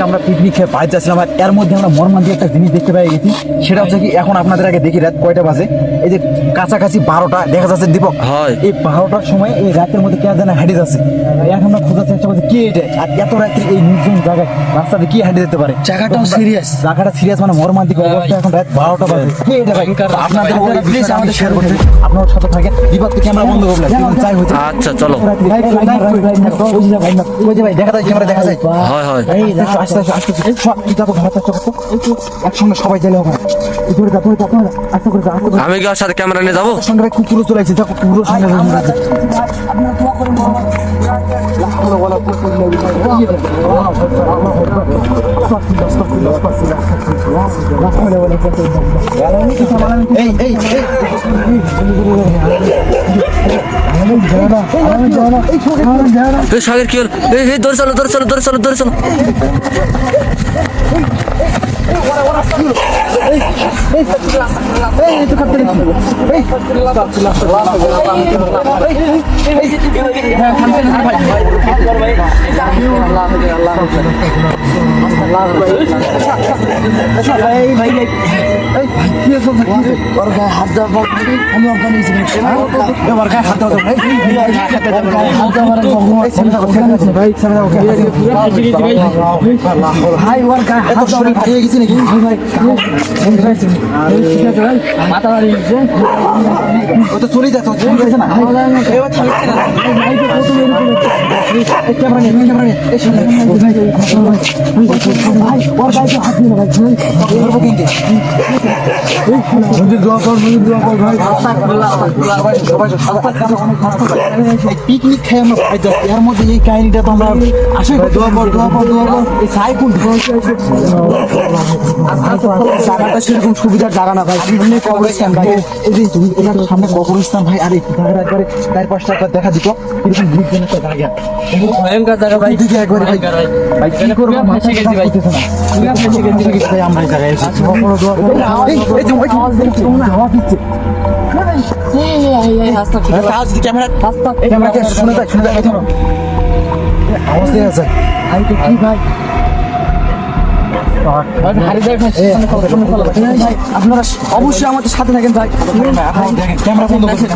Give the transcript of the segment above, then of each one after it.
আমরা পিকনিক খেয়ে বাইরে যাচ্ছিলাম, আর এর মধ্যে আমরা মর্মান্তিক একটা জিনিস দেখতে পেয়ে গেছি। সেটা হচ্ছে কি, এখন আপনাদের আগে দেখি রাত কয়টা বাজে। এই যে কাছাকাছি 12টা দেখা যাচ্ছে দীপক। এই 12টার সময় এই রাতের মধ্যে কে যেন হেঁটে যাচ্ছে। এখন আমরা খোঁজার চেষ্টা করছি কি এটা, আর এত রাত্রে এই নির্জন জায়গায় রাস্তাতে কি হেঁটে যেতে পারে। জায়গাটা সিরিয়াস, মানে মর্মান্তিক অবস্থা। এখন রাত 12টা বাজে, কি এটা ভাই? আপনাদের প্লিজ আমাদের শেয়ার করতে, আপনার সাথে থাকে। বিপদকে ক্যামেরা বন্ধ করবেন, যাই হচ্ছে। আচ্ছা চলো। ওই যে ভাই দেখা যায়, ক্যামেরা দেখা যায়। হয় আস্তে একসঙ্গে সবাই গেলে হবে। আস্তে করে আমি কি ওর সাথে ক্যামেরা নিয়ে যাবো? সঙ্গে ভাই কুকুরও চলে আসছে, দেখো কুকুরও সঙ্গে সাগর কি হল? ধরে চলো। চলে যাচ্ছে না। পিকনিক খেয়ে আমরা বাইরে যাচ্ছি, এর মধ্যে এই কাহিনীটা তো আমরা আশা করি। জায়গাটা সেরকম সুবিধার জায়গা না ভাই, সামনে কবরস্থান ভাই। এই যে সামনে কবরস্থান ভাই, আর এই জায়গাটা একবারে 4-5টা একবার দেখা দিত এরকম নির্জন একটা জায়গা, ভয়ঙ্কর জায়গা ভাই। দিকে একবারে ভাই কি করবো, ফেসে গেছি ভাই, ভাই আমরা এই জায়গায় এসেছি। হাওয়া দিচ্ছে, ক্যামেরা শুনে যায় আওয়াজ দিয়ে আছে ভাই। তো কি ভাই, আপনারা অবশ্যই আমাদের সাথে থাকেন ভাই। ক্যামেরা বন্ধ করছি,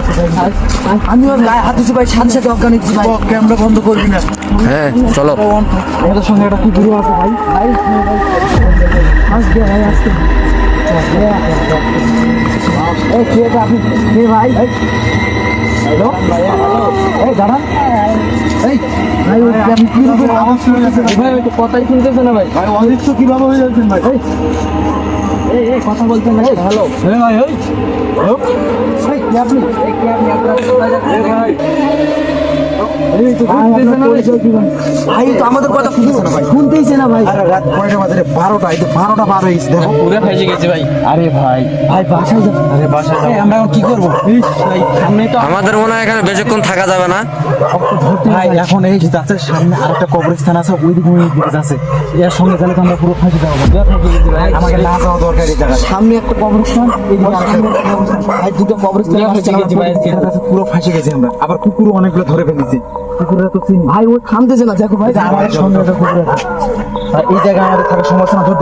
আমি ওর গায়ে হাত দিচ্ছি ভাই, সাথে সাথে অজ্ঞান দিচ্ছি ভাই। ক্যামেরা বন্ধ করবি না। হ্যাঁ চলো। আমাদের সঙ্গে একটা কুকুরও আছে ভাই। আসবে ভাই, আসবে। আপনি ভাই, দাঁড়ান। কথাই শুনতেছে না ভাই, অদৃশ্য কিভাবে হয়ে যাচ্ছেন ভাই? কথা বলছেন না, হ্যালো ভাই। আপনি ভাই তো আমাদের কথা শুনতেছে না ভাই, শুনতেইছে না ভাই। রাত 12টা বাজে, 12টা, এই তো 12টা বার হয়েছে, দেখো পুরো ফেসে গেছে ভাই। আরে ভাই বাসায় যাবো। আরে বাসায় আমরা এখন কি করবো? সামনে তো আমাদের মনে হয় এখানে বেশিক্ষণ থাকা যাবে না ভাই। এখন এই যাচ্ছে সামনে আরেকটা কবরস্থান আছে, ওই দিকে যাচ্ছে। এর সঙ্গে গেলে তো আমরা পুরো ফাঁসি যাবো। আমাকে না যাওয়া দরকার এই জায়গায়। সামনে একটা কবরস্থান, ভাই দুটো কবরস্থান পুরো ফাঁসে গেছি আমরা। আবার কুকুরও অনেকগুলো ধরে ফেলেছি। কুকুররা তো চিনি ভাই, ও থামতেছে না। দেখো ভাই আমাদের সঙ্গে একটা কুকুর আছে এই জায়গায়, আমাদের থাকার সমস্যা না। ধর